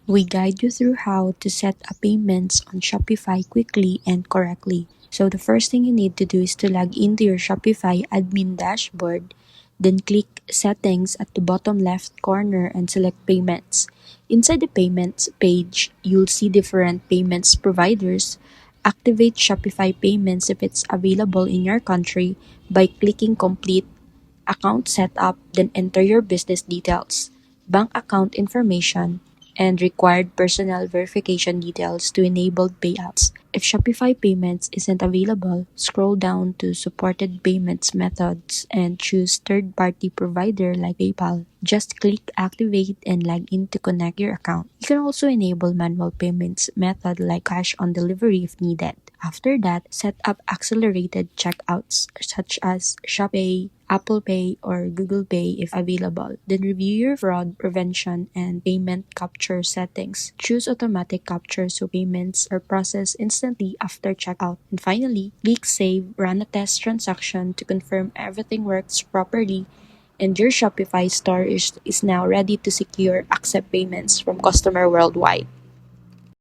We guide you through how to set up payments on Shopify quickly and correctly. So the first thing you need to do is to log into your Shopify admin dashboard, then click Settings at the bottom left corner and select Payments. Inside the Payments page, you'll see different payments providers. Activate Shopify Payments if it's available in your country by clicking Complete Account Setup, then enter your business details, bank account information, and required personal verification details to enable payouts. If Shopify Payments isn't available, scroll down to Supported Payments Methods and choose third-party provider like PayPal. Just click Activate and log in to connect your account. You can also enable manual payments method like cash on delivery if needed. After that, set up accelerated checkouts such as ShopPay, Apple Pay, or Google Pay if available. Then review your fraud prevention and payment capture settings. Choose automatic capture so payments are processed instantly after checkout. And finally, click Save, run a test transaction to confirm everything works properly, and your Shopify store is now ready to secure accept payments from customer worldwide.